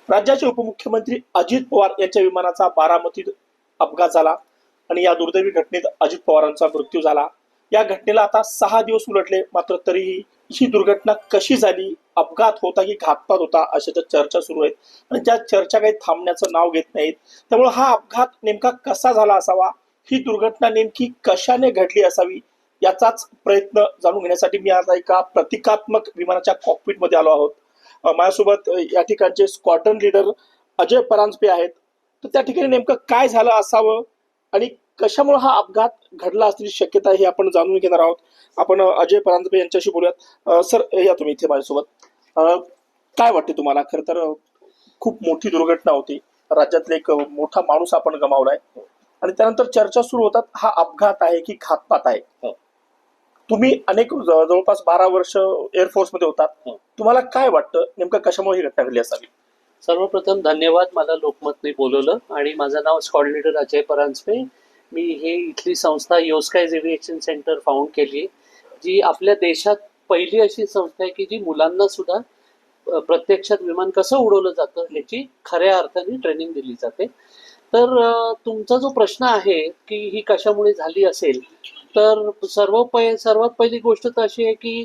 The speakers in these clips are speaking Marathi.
राज्याचे उपमुख्यमंत्री अजित पवार यांच्या विमानाचा बारामतीत अपघात झाला आणि या दुर्दैवी घटनेत अजित पवारांचा मृत्यू झाला. या घटनेला आता 6 दिवस उलटले, मात्र तरीही ही दुर्घटना कशी झाली, अपघात होता की घातपात होता, अशा चर्चा सुरू आहेत आणि त्या चर्चा काही थांबण्याचं नाव घेत नाहीत. त्यामुळे हा अपघात नेमका कसा झाला असावा, ही दुर्घटना नेमकी कशाने घडली असावी, याचाच प्रयत्न जाणून घेण्यासाठी मी आज एका प्रतिकात्मक विमानाच्या कॉकपिटमध्ये आलो आहोत. माझ्यासोबत या ठिकाणचे स्क्वॉड्रन लीडर अजय परांजपे आहेत. तर त्या ठिकाणी नेमकं काय झालं असावं आणि कशामुळे हा अपघात घडला असण्याची शक्यता आहे हे आपण जाणून घेणार आहोत. आपण अजय परांजपे यांच्याशी बोलूयात. सर, या तुम्ही इथे माझ्यासोबत. काय वाटते तुम्हाला? खरं तर खूप मोठी दुर्घटना होती, राज्यातला एक मोठा माणूस आपण गमावलाय आणि त्यानंतर चर्चा सुरू होतात हा अपघात आहे की घातपात आहे. तुम्ही अनेक जवळपास 12 वर्ष एअरफोर्स मध्ये होतात. तुम्हाला काय वाटतं नेमकं कशामुळे ही घटना घडली असावी? सर्वप्रथम धन्यवाद, मला लोकमतने बोलवलं. आणि माझं नाव स्क्वॉड्रन लीडर अजय परांजपे. मी हे इथली संस्था योस्कायज एव्हिएशन सेंटर फाउंड केली, जी आपल्या देशात पहिली अशी संस्था आहे की जी मुलांना सुद्धा प्रत्यक्षात विमान कसं उडवलं जातं याची खऱ्या अर्थाने ट्रेनिंग दिली जाते. तर तुमचा जो प्रश्न आहे की ही कशामुळे झाली असेल, तर सर्वात पहिली गोष्ट तर अशी आहे की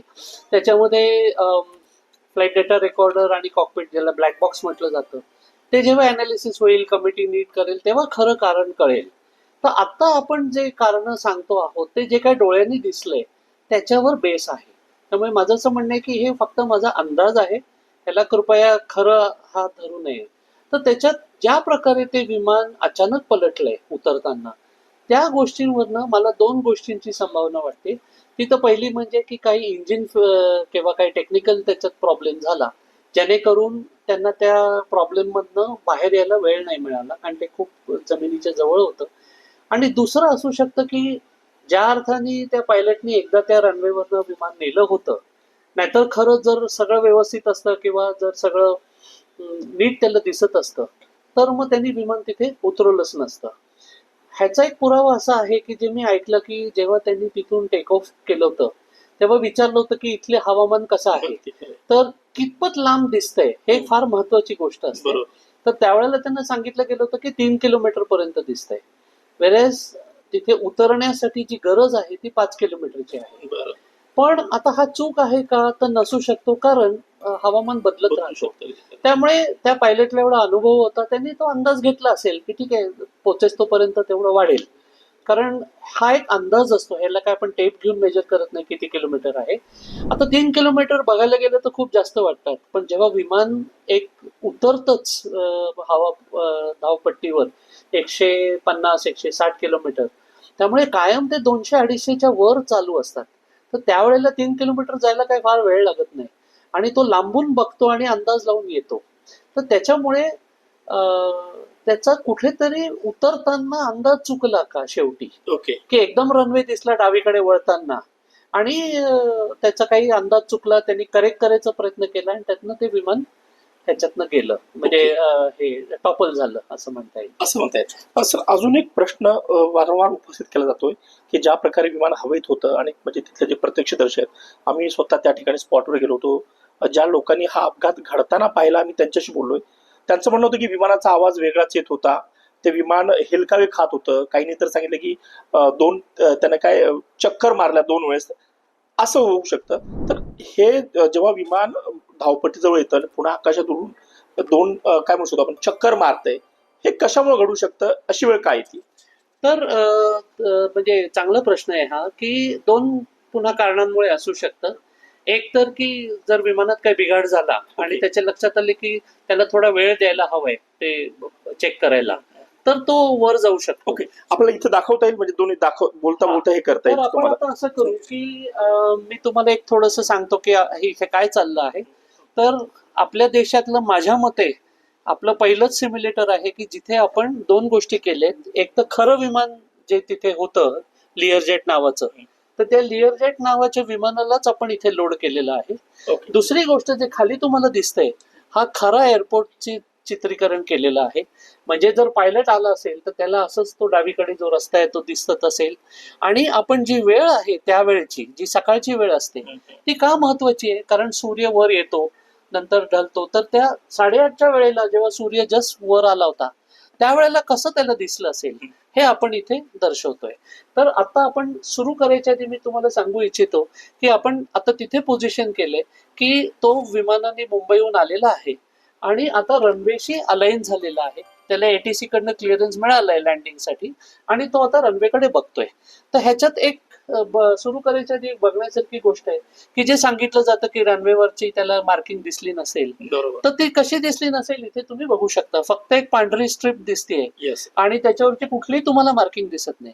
त्याच्यामध्ये फ्लाईट डेटा रेकॉर्डर आणि कॉकपिट, ज्याला ब्लॅक बॉक्स म्हटलं जातं, ते जेव्हा अनालिसिस होईल, कमिटी नीट करेल, तेव्हा खरं कारण कळेल. तर आता आपण जे कारण सांगतो आहोत ते जे काही डोळ्यांनी दिसलंय त्याच्यावर बेस आहे. त्यामुळे माझं असं म्हणणं आहे की हे फक्त माझा अंदाज आहे, याला कृपया खरं हा धरू नये. तर त्याच्यात ज्या प्रकारे ते विमान अचानक पलटलंय उतरताना, त्या गोष्टींवरनं मला 2 गोष्टींची संभावना वाटते. ती तर पहिली म्हणजे की काही इंजिन किंवा काही टेक्निकल त्याच्यात प्रॉब्लेम झाला, जेणेकरून त्यांना त्या प्रॉब्लेम मधनं बाहेर यायला वेळ नाही मिळाला आणि ते खूप जमिनीच्या जवळ होतं. आणि दुसरं असू शकतं की ज्या अर्थाने त्या पायलटनी एकदा त्या रनवेवरनं विमान नेलं होतं, नाहीतर खरं जर सगळं व्यवस्थित असतं किंवा जर सगळं नीट त्याला दिसत असतं, तर मग त्यांनी विमान तिथे उतरवलंच नसतं. ह्याचा एक पुरावा असा आहे की जे मी ऐकलं की जेव्हा त्यांनी तिथून टेक ऑफ केलं होतं तेव्हा विचारलं होतं की इथले हवामान कसं आहे, तर कितपत लांब दिसतंय हे फार महत्वाची गोष्ट असते. तर त्यावेळेला त्यांना सांगितलं गेलं होतं की 3 किलोमीटर पर्यंत दिसतंय, वेरेस तिथे उतरण्यासाठी जी गरज आहे ती 5 किलोमीटरची आहे. पण आता हा चूक आहे का? तर नसू शकतो, कारण हवामान बदलत राहतो. त्यामुळे त्या पायलटला एवढा अनुभव होता, त्यांनी तो अंदाज घेतला असेल की ठीक आहे, पोचेस तोपर्यंत तेवढं वाढेल. कारण हा एक अंदाज असतो, ह्याला काय आपण टेप घेऊन मेजर करत नाही किती किलोमीटर आहे. आता 3 किलोमीटर बघायला गेलं तर खूप जास्त वाटतात, पण जेव्हा विमान एक उतरतच हवा धावपट्टीवर 150-160 किलोमीटर, त्यामुळे कायम ते 200-250च्या वर चालू असतात. तर त्यावेळेला 3 किलोमीटर जायला काही फार वेळ लागत नाही आणि तो लांबून बघतो आणि अंदाज लावून येतो. तर त्याच्यामुळे त्याचा कुठेतरी उतरताना अंदाज चुकला का शेवटी, की एकदम रनवे दिसला डावीकडे वळताना आणि त्याचा काही अंदाज चुकला, त्यांनी करेक्ट करायचा प्रयत्न केला आणि त्यातनं ते विमान त्याच्यातनं गेलं, म्हणजे हे टॉपल झालं असं म्हणता येईल. सर, अजून एक प्रश्न वारंवार उपस्थित केला जातोय की ज्या प्रकारे विमान हवेत होतं आणि म्हणजे तिथले जे प्रत्यक्षदर्शी आहेत, आम्ही स्वतः त्या ठिकाणी स्पॉटवर गेलो होतो, ज्या लोकांनी हा अपघात घडताना पाहिला आम्ही त्यांच्याशी बोललोय, त्यांचं म्हणणं होतं की विमानाचा आवाज वेगळाच येत होता, ते विमान हेलकावे खात होतं. काहींनी तर सांगितलं की त्यानं काय चक्कर मारल्या 2 वेळेस, असं होऊ शकतं. तर हे जेव्हा विमान धावपट्टीजवळ येतं पुन्हा आकाशात उडून 2 काय म्हणू शकतो आपण चक्कर मारतंय, हे कशामुळे घडू शकतं? अशी वेळ काय येते? तर म्हणजे चांगला प्रश्न आहे हा, की 2 पुन्हा कारणांमुळे असू शकतं. एक तर की जर विमानात काही बिघाड झाला आणि त्याच्या लक्षात आले की त्याला थोडा वेळ द्यायला हवाय ते चेक करायला, तर तो वर जाऊ शकतो. आपल्याला इथे दाखवता येईल, म्हणजे दोन्ही बोलता हे करता येईल. आपण आता असं करू की मी तुम्हाला एक थोडंसं सांगतो की इथे काय चाललं आहे. तर आपल्या देशातलं माझ्या मते आपलं पहिलंच सिम्युलेटर आहे की जिथे आपण 2 गोष्टी केल्यात. एक तर खरं विमान जे तिथे होतं, लिअरजेट नावाचं, तर त्या लिअरजेट नावाच्या विमानालाच आपण इथे लोड केलेलं आहे. दुसरी गोष्ट जे खाली तुम्हाला दिसतंय, हा खरा एअरपोर्टची चित्रीकरण केलेलं आहे. म्हणजे जर पायलट आला असेल तर त्याला असंच तो डावीकडे जो रस्ता आहे तो दिसत असेल. आणि आपण जी वेळ आहे त्यावेळेची, जी सकाळची वेळ असते, ती का महत्वाची आहे? कारण सूर्य वर येतो नंतर ढलतो, तर त्या 8:30च्या वेळेला जेव्हा सूर्य जस्ट वर आला होता त्यावेळेला कसं त्याला दिसलं असेल हे आपण इथे दर्शवतोय. तर आता आपण सुरू करायच्या आधी मी तुम्हाला सांगू इच्छितो की आपण आता तिथे पोझिशन केलंय की तो विमानाने मुंबईहून आलेला आहे आणि आता रनवेशी अलाइन झालेला आहे. त्याला एटीसी कडनं क्लिअरन्स मिळालंय लँडिंगसाठी आणि तो आता रनवेकडे बघतोय. तर ह्याच्यात एक सुरू करायच्या आधी एक बघण्यासारखी गोष्ट आहे की जे सांगितलं जातं की रनवेवरची त्याला मार्किंग दिसली नसेल, बरोबर. तर ती कशी दिसली नसेल इथे तुम्ही बघू शकता. फक्त एक पांढरी स्ट्रिप दिसतेय येस. आणि त्याच्यावरची कुठलीही तुम्हाला मार्किंग दिसत नाही.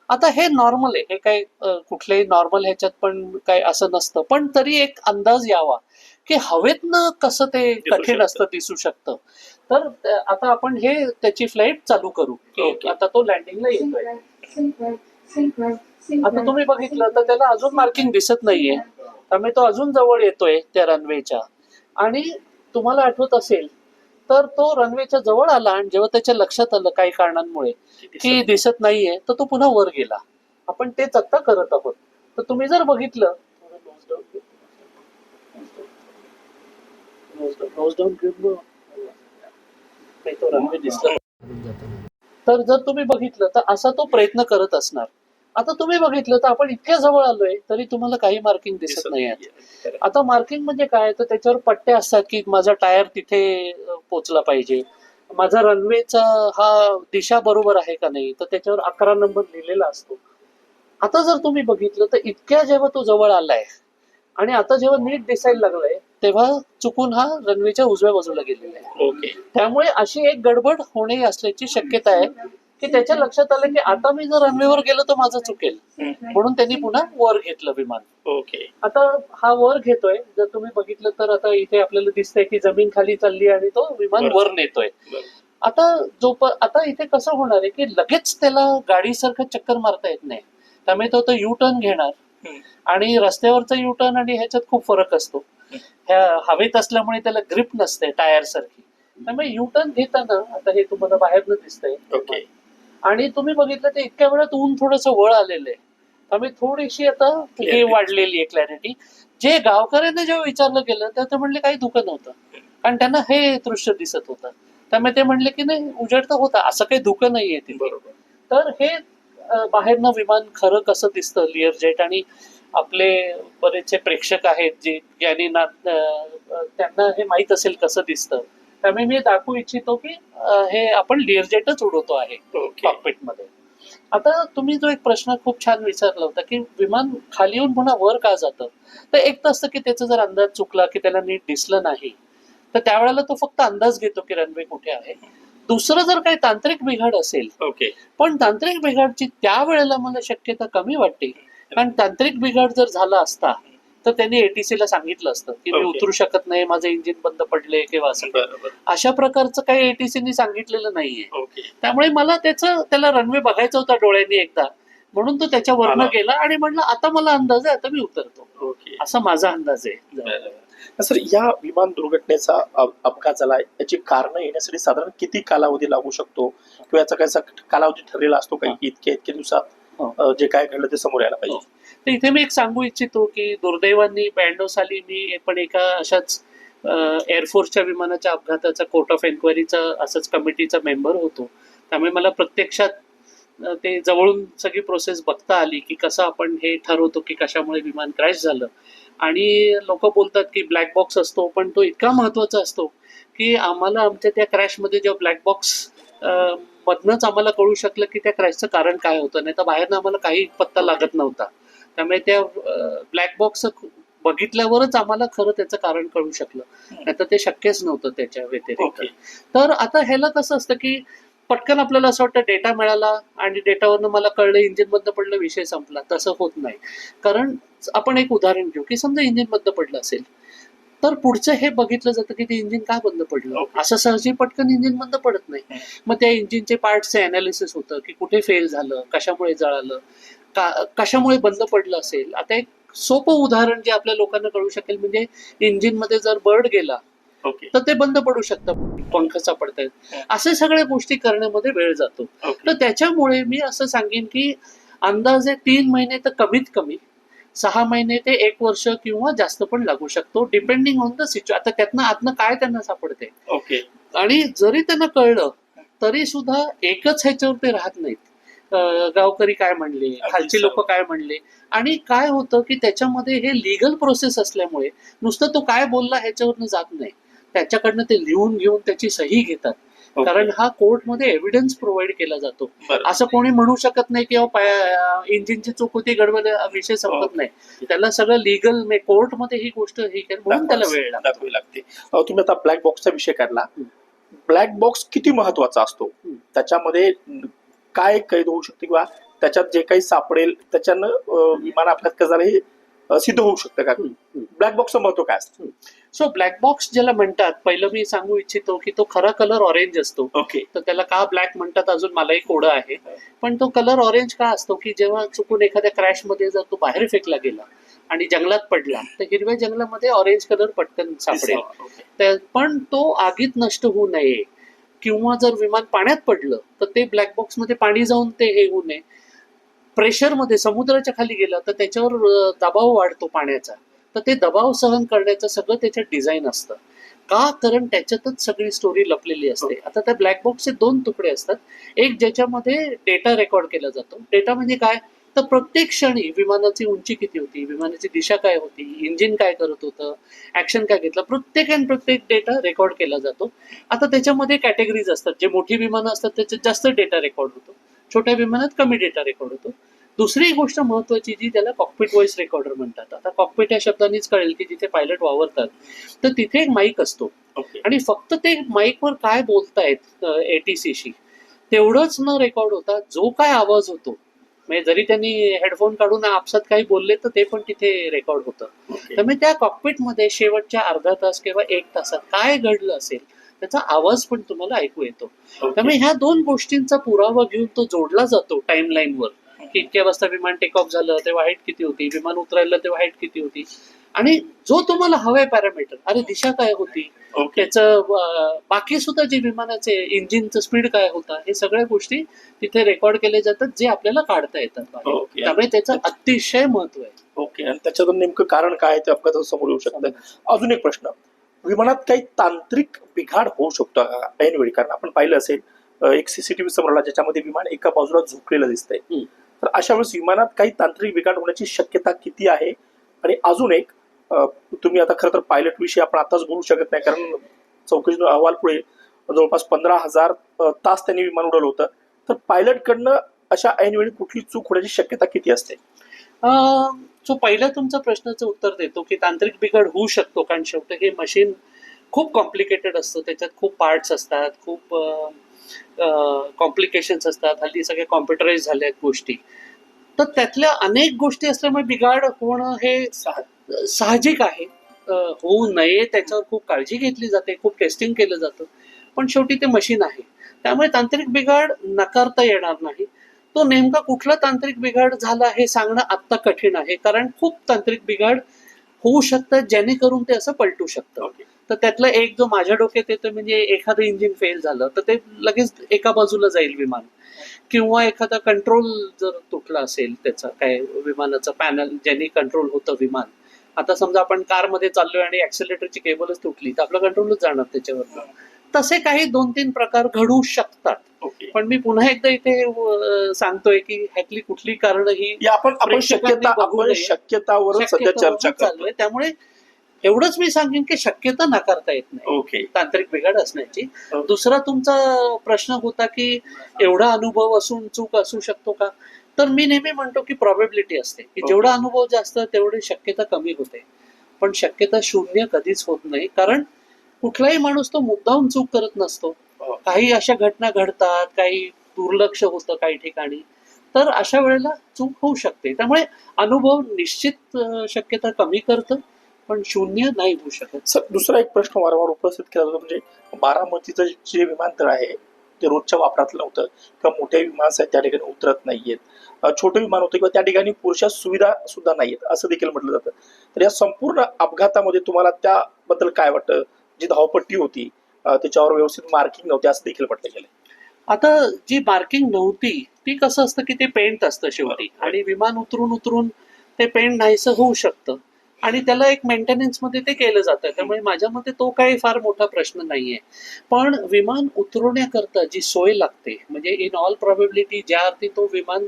आता हे नॉर्मल आहे, हे काय कुठल्याही नॉर्मल ह्याच्यात पण काय असं नसतं, पण तरी एक अंदाज यावा की हवेतनं कसं ते कठीण शकतं. असतं, दिसू शकतं. तर आता आपण हे त्याची फ्लाईट चालू करू की Okay. आता तो लँडिंगला येतोय. आता तुम्ही बघितलं तर त्याला अजून मार्किंग दिसत नाहीये, त्यामुळे तो अजून जवळ येतोय त्या रनवेच्या. आणि तुम्हाला आठवत असेल तर तो रनवेच्या जवळ आला आणि जेव्हा त्याच्या लक्षात आलं काही कारणांमुळे की दिसत नाहीये, तर तो पुन्हा वर गेला. आपण तेच आता करत आहोत. तर तुम्ही जर बघितलं रनवे दिसला, तर जर तुम्ही बघितलं तर असा तो प्रयत्न करत असणार. आता तुम्ही बघितलं तर आपण इतक्या जवळ आलोय तरी तुम्हाला काही मार्किंग दिसत नाही. आता मार्किंग म्हणजे काय, तर त्याच्यावर पट्ट्या असतात की माझा टायर तिथे पोचला पाहिजे, माझा रनवेचा हा दिशा बरोबर आहे का नाही, तर त्याच्यावर 11 नंबर लिहिलेला असतो. आता जर तुम्ही बघितलं तर इतक्या जेव्हा तो जवळ आलाय आणि आता जेव्हा नीट दिसायला लागलाय तेव्हा चुकून हा रनवेच्या उजव्या बाजूला गेलेला आहे. ओके. त्यामुळे अशी एक गडबड होणे असल्याची शक्यता आहे की त्याच्या लक्षात आलं की आता मी जर रनवेवर गेलो तर माझं चुकेल, म्हणून त्यांनी पुन्हा वर घेतलं विमान. ओके. आता हा वर घेतोय, जर तुम्ही बघितलं तर आता इथे आपल्याला दिसतंय की जमीन खाली चालली आणि तो विमान बरोबर. वर नेतोय. आता आता इथे कसं होणार आहे की लगेच त्याला गाडीसारखं चक्कर मारता येत नाही, त्यामुळे तो आता यू टर्न घेणार. आणि रस्त्यावरचा यू टर्न आणि ह्याच्यात खूप फरक असतो. ह्या हवेत असल्यामुळे त्याला ग्रिप नसते टायर सारखी, त्यामुळे यू टर्न घेताना आता हे तुम्हाला बाहेरनं दिसतंय. ओके. आणि तुम्ही बघितलं तर इतक्या वेळात ऊन थोडंसं वळ आलेलं आहे, त्यामुळे थोडीशी आता हे वाढलेली आहे क्लॅरिटी. जे गावकऱ्यांना जेव्हा विचारलं गेलं तर ते म्हणले काही धुकं नव्हतं, कारण त्यांना हे दृश्य दिसत होतं. त्यामुळे ते म्हणले की नाही उजेड तर होता, असं काही धुकं नाहीये तिथे. बरोबर. तर हे बाहेरनं विमान खरं कसं दिसतं लिअर जेट, आणि आपले बरेचसे प्रेक्षक आहेत जे ज्यांनी त्यांना हे माहित असेल कसं दिसतं, त्यामुळे मी दाखवू इच्छितो की हे आपण लिअर जेटच उडवतो आहे कॉकपिट मध्ये. आता तुम्ही जो एक प्रश्न खूप छान विचारला होता की विमान खाली येऊन पुन्हा वर का जातं, तर एक तर असतं की त्याचा जर अंदाज चुकला की त्याला नीट दिसलं नाही तर त्यावेळेला तो फक्त अंदाज घेतो की रनवे कुठे आहे. दुसरं जर काही तांत्रिक बिघाड असेल, ओके. पण तांत्रिक बिघाडची त्यावेळेला मला शक्यता कमी वाटते, कारण तांत्रिक बिघाड जर झाला असता तर त्यांनी एटीसी ला सांगितलं असतं की मी उतरू शकत नाही, माझं इंजिन बंद पडले किंवा असं. अशा प्रकारचं काही एटीसीनी सांगितलेलं नाहीये. त्यामुळे मला त्याला रनवे बघायचा होता डोळ्यांनी एकदा, म्हणून तो त्याच्या वरनं गेला आणि म्हणलं आता मला अंदाज आहे, आता मी उतरतो. असा माझा अंदाज आहे. सर, या विमान दुर्घटनेचा अपघात झाला याची कारण येण्यासाठी साधारण किती कालावधी लागू शकतो, किंवा याचा काय कालावधी ठरलेला असतो काही इतके दिवसात जे काय घडलं ते समोर यायला पाहिजे? तर इथे मी एक सांगू इच्छितो की दुर्दैवानी 92 साली मी पण एका अशाच एअरफोर्सच्या विमानाच्या अपघाताचा कोर्ट ऑफ एन्क्वायरीचा असंच कमिटीचा मेंबर होतो. त्यामुळे मला प्रत्यक्षात ते जवळून सगळी प्रोसेस बघता आली की कसं आपण हे ठरवतो की कशामुळे विमान क्रॅश झालं. आणि लोक बोलतात की ब्लॅक बॉक्स असतो, पण तो इतका महत्वाचा असतो की आम्हाला आमच्या त्या क्रॅशमध्ये जेव्हा ब्लॅक बॉक्स मधनच आम्हाला कळू शकलं की त्या क्रॅशचं कारण काय होतं, नाही तर बाहेरनं आम्हाला काही पत्ता लागत नव्हता. त्यामुळे त्या ब्लॅक बॉक्स बघितल्यावरच आम्हाला खरं त्याचं कारण कळू शकलं, नाही तर ते शक्यच नव्हतं त्याच्या व्यतिरिक्त. तर आता ह्याला कसं असतं की पटकन आपल्याला असं वाटतं डेटा मिळाला आणि डेटावरनं मला कळलं इंजिन बंद पडलं, विषय संपला. तसं होत नाही. कारण आपण एक उदाहरण घेऊ की समजा इंजिन बंद पडलं असेल तर पुढचं हे बघितलं जातं की ते इंजिन का बंद पडलं. असं सहजी पटकन इंजिन बंद पडत नाही. मग त्या इंजिनचे पार्टचे अनालिसिस होतं की कुठे फेल झालं, कशामुळे जळालं, कशामुळे बंद पडलं असेल. आता एक सोपं उदाहरण जे आपल्या लोकांना कळू शकेल म्हणजे इंजिन मध्ये जर बर्ड गेला तर ते बंद पडू शकतं, पंख सापडतायत, असे सगळ्या गोष्टी करण्यामध्ये वेळ जातो. तर त्याच्यामुळे मी असं सांगेन की अंदाजे 3 महिने तर कमीत कमी, 6 महिने ते 1 वर्ष किंवा जास्त पण लागू शकतो, डिपेंडिंग ऑन द सिच्युएशन. आता त्यातनं आतनं काय त्यांना सापडते, ओके. आणि जरी त्यांना कळलं तरी सुद्धा एकच ह्याच्यावर ते राहत नाहीत. गावकरी काय म्हणले, खालची लोक काय म्हणले, आणि काय होतं की त्याच्यामध्ये हे लिगल प्रोसेस असल्यामुळे नुसतं तो काय बोलला ह्याच्यावरनं जात नाही, त्याच्याकडनं ते लिहून घेऊन त्याची सही घेतात. कारण हा कोर्टमध्ये एव्हिडन्स प्रोव्हाइड केला जातो. असं कोणी म्हणू शकत नाही की इंजिनची चूक होती, गडबड, विषय संपत नाही. त्याला सगळं लिगल कोर्टमध्ये ही गोष्ट ही म्हणून त्याला वेळ दाखवावी लागते. तुम्ही आता ब्लॅक बॉक्सचा विषय काढला. ब्लॅक बॉक्स किती महत्वाचा असतो, त्याच्यामध्ये काय कैद होऊ शकते किंवा त्याच्यात जे काही सापडेल त्याच्यानं विमान अपघात करणारे हे सिद्ध होऊ शकतं का? ब्लॅक बॉक्सचं महत्व काय असतं? सो ब्लॅक बॉक्स ज्याला म्हणतात, पहिलं मी सांगू इच्छितो की तो खरा कलर ऑरेंज असतो. ओके. तर त्याला का ब्लॅक म्हणतात अजून मलाही कोडं आहे, पण तो कलर ऑरेंज का असतो की जेव्हा चुकून एखाद्या क्रॅशमध्ये जर तो बाहेर फेकला गेला आणि जंगलात पडला तर हिरव्या जंगलामध्ये ऑरेंज कलर पटकन सापडेल. पण तो आगीत नष्ट होऊ नये किंवा जर विमान पाण्यात पडलं तर ते ब्लॅक बॉक्स मध्ये पाणी जाऊन ते हे होऊ नये. प्रेशरमध्ये समुद्राच्या खाली गेलं तर त्याच्यावर दबाव वाढतो पाण्याचा, तर ते दबाव सहन करण्याचं सगळं त्याच्यात डिझाईन असतं. का? कारण त्याच्यातच सगळी स्टोरी लपलेली असते. आता त्या ब्लॅक बॉक्सचे 2 तुकडे असतात. एक ज्याच्यामध्ये डेटा रेकॉर्ड केला जातो. डेटा म्हणजे काय, तर प्रत्येक क्षणी विमानाची उंची किती होती, विमानाची दिशा काय होती, इंजिन काय करत होतं, ऍक्शन काय घेतलं, प्रत्येक डेटा रेकॉर्ड केला जातो. आता त्याच्यामध्ये कॅटेगरीज असतात. जे मोठी विमानं असतात त्याच्यात जास्त डेटा रेकॉर्ड होतो, छोट्या विमानात कमी डेटा रेकॉर्ड होतो. दुसरी गोष्ट महत्वाची जी त्याला कॉकपिट व्हॉइस रेकॉर्डर म्हणतात. आता कॉकपिट या शब्दानेच कळेल की जिथे पायलट वावरतात तर तिथे एक माईक असतो, आणि फक्त ते माईकवर काय बोलतायत ATCशी तेवढंच न रेकॉर्ड होता जो काय आवाज होतो, म्हणजे जरी त्यांनी हेडफोन काढून आपसात काही बोलले तर ते पण तिथे रेकॉर्ड होतं. त्यामुळे त्या कॉकपिटमध्ये शेवटच्या अर्धा तास किंवा 1 तासात काय घडलं असेल त्याचा आवाज पण तुम्हाला ऐकू येतो. त्यामुळे ह्या 2 गोष्टींचा पुरावा घेऊन तो जोडला जातो टाइमलाईनवर की इतक्या वाजता विमान टेक ऑफ झालं तेव्हा हाईट किती होती, विमान उतरायला तेव्हा हाईट किती होती, आणि जो तुम्हाला हवाय पॅरामीटर, अरे दिशा काय होती, त्याचं बाकी सुद्धा जे विमानाचे इंजिनचं स्पीड काय होता, हे सगळ्या गोष्टी तिथे रेकॉर्ड केले जातात जे आपल्याला काढता येतात. त्यामुळे त्याचं अतिशय महत्व आहे. ओके. आणि त्याच्यातून नेमकं कारण काय ते अपघाताचं समोर येऊ शकतं. अजून एक प्रश्न, विमानात काही तांत्रिक बिघाड होऊ शकतो का ऐनवेळी? कारण आपण पाहिलं असेल एक CCTV समोर आला ज्याच्यामध्ये विमान एका बाजूला झुकलेलं दिसतंय. तर अशा वेळेस विमानात काही तांत्रिक बिघाड होण्याची शक्यता किती आहे? आणि अजून एक, तुम्ही आता खरं तर पायलट विषयी आपण आताच बोलू शकत नाही कारण चौकशी अहवाल पुढे जवळपास 15,000 तास त्यांनी विमान उडवलं होतं. तर पायलट कडनं अशा ऐनवेळी कुठली चूक होण्याची शक्यता किती असते? सो पहिला तुमच्या प्रश्नाचं उत्तर देतो की तांत्रिक बिघाड होऊ शकतो, कारण शेवटी हे मशीन खूप कॉम्प्लिकेटेड असतं, त्याच्यात खूप पार्ट्स असतात, खूप कॉम्प्लिकेशन्स असतात. हल्ली सगळे कॉम्प्युटराइज झाल्या आहेत गोष्टी, तर त्यातल्या अनेक गोष्टी असल्यामुळे बिघाड होणं हे साहजिक आहे. होऊ नये त्याच्यावर खूप काळजी घेतली जाते, खूप टेस्टिंग केलं जातं, पण शेवटी ते मशीन आहे. त्यामुळे तांत्रिक बिघाड नकारता येणार नाही. तो नेमका कुठला तांत्रिक बिघाड झाला हे सांगणं आत्ता कठीण आहे, कारण खूप तांत्रिक बिघाड होऊ शकतात जेणेकरून ते असं पलटू शकतं. तर त्यातला एक जो माझ्या डोक्यात येतो म्हणजे एखादं इंजिन फेल झालं तर ते लगेच एका बाजूला जाईल विमान, किंवा एखादा कंट्रोल जर तुटला असेल त्याचा काय विमानाचं पॅनल ज्यांनी कंट्रोल होतं विमान. आता समजा आपण कारमध्ये चाललोय आणि ऍक्सिलेटरची केबलच तुटली तर आपलं कंट्रोलच जाणार त्याच्यावर. तसे काही 2-3 प्रकार घडू शकतात. पण मी पुन्हा एकदा इथे सांगतोय की ह्यातली कुठली कारण ही आपण शक्यतावर सध्या चर्चा करतोय. त्यामुळे एवढंच मी सांगेन की शक्यता नाकारता येत नाही तांत्रिक बिघाड असण्याची. दुसरा तुमचा प्रश्न होता की एवढा अनुभव असून चूक असू शकतो का, तर मी नेहमी म्हणतो की प्रॉबेबिलिटी असते की जेवढा अनुभव जास्त तेवढी शक्यता कमी होते, पण शक्यता 0 कधीच होत नाही. कारण कुठलाही माणूस तो मुद्दाम चूक करत नसतो. काही अशा घटना घडतात, काही दुर्लक्ष होतं काही ठिकाणी, तर अशा वेळेला चूक होऊ शकते. त्यामुळे अनुभव निश्चित शक्यता कमी करतं, पण 0 नाही होऊ शकत. दुसरा एक प्रश्न वारंवार उपस्थित केला जातो, म्हणजे बारामतीचं जे विमानतळ आहे ते रोजच्या वापरात नव्हतं किंवा मोठ्या विमान आहेत त्या ठिकाणी उतरत नाहीयेत, छोटे विमान होते किंवा त्या ठिकाणी पुरेशा सुविधा सुद्धा नाहीयेत असं देखील म्हटलं जातं. तर या संपूर्ण अपघातामध्ये तुम्हाला त्याबद्दल काय वाटतं? जी धावपट्टी होती त्याच्यावर व्यवस्थित मार्किंग नव्हते असं देखील म्हटलं गेलं. आता जी मार्किंग नव्हती ती कसं असतं की ते पेंट असतं शेवटी, आणि विमान उतरून ते पेंड नाहीसं होऊ शकतं आणि त्याला एक मेंटेनन्स मध्ये ते केलं जातं. त्यामुळे माझ्या मते तो काही फार मोठा प्रश्न नाहीये. पण विमान उतरवण्याकरता जी सोय लागते, म्हणजे इन ऑल प्रॉबेबिलिटी ज्या अर्थी तो विमान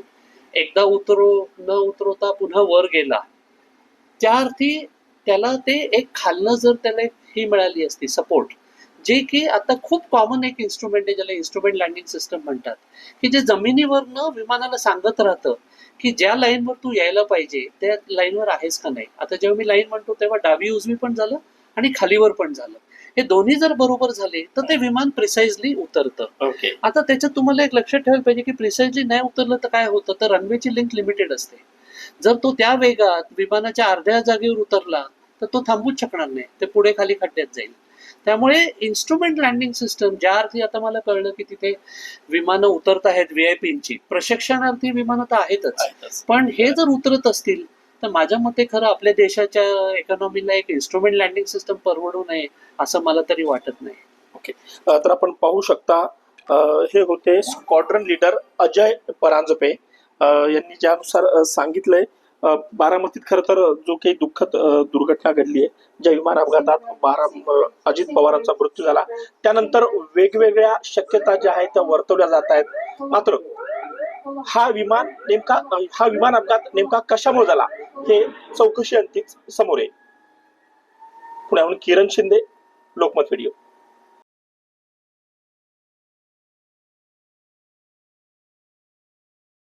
एकदा न उतरवता पुन्हा वर गेला, त्या अर्थी त्याला ते एक खालनं जर त्याला एक ही मिळाली असती सपोर्ट, जे की आता खूप कॉमन एक इन्स्ट्रुमेंट आहे, ज्याला इन्स्ट्रुमेंट लँडिंग सिस्टम म्हणतात, की जे जमिनीवरनं विमानाला सांगत राहतं की ज्या लाईनवर तू यायला पाहिजे त्या लाईनवर आहेस का नाही. आता जेव्हा मी लाईन म्हणतो तेव्हा डावी उजवी पण झालं आणि खालीवर पण झालं. हे दोन्ही जर बरोबर झाले तर ते विमान प्रिसाइजली उतरतं. ओके. आता त्याच्यात तुम्हाला एक लक्षात ठेवायला पाहिजे की प्रिसाइजली नाही उतरलं तर काय होतं, तर रनवेची लेंथ लिमिटेड असते. जर तो त्या वेगात विमानाच्या अर्ध्या जागेवर उतरला तर तो थांबूच शकणार नाही, ते पुढे खाली खड्ड्यात जाईल. त्यामुळे इन्स्ट्रुमेंट लँडिंग सिस्टम ज्या अर्थी आता मला कळलं की तिथे विमानं उतरत आहेत व्हीआयपींची, प्रशिक्षणार्थी विमानं तर आहेतच, पण हे जर उतरत असतील तर माझ्या मते खरं आपल्या देशाच्या इकॉनॉमीला एक इन्स्ट्रुमेंट लँडिंग सिस्टम परवडू नये असं मला तरी वाटत नाही. ओके. तर आपण पाहू शकता हे होते स्क्वॉड्रन लीडर अजय परांजपे यांनी ज्यानुसार सांगितलंय. बारामतीत खरं तर जो काही दुःखद दुर्घटना घडली आहे, ज्या विमान अपघातात अजित पवारांचा मृत्यू झाला, त्यानंतर वेगवेगळ्या शक्यता ज्या आहेत त्या वर्तवल्या जात आहेत. मात्र हा विमान अपघात नेमका कशामुळे झाला हे चौकशी अंती समोर आहे. पुण्याहून किरण शिंदे, लोकमत व्हिडिओ.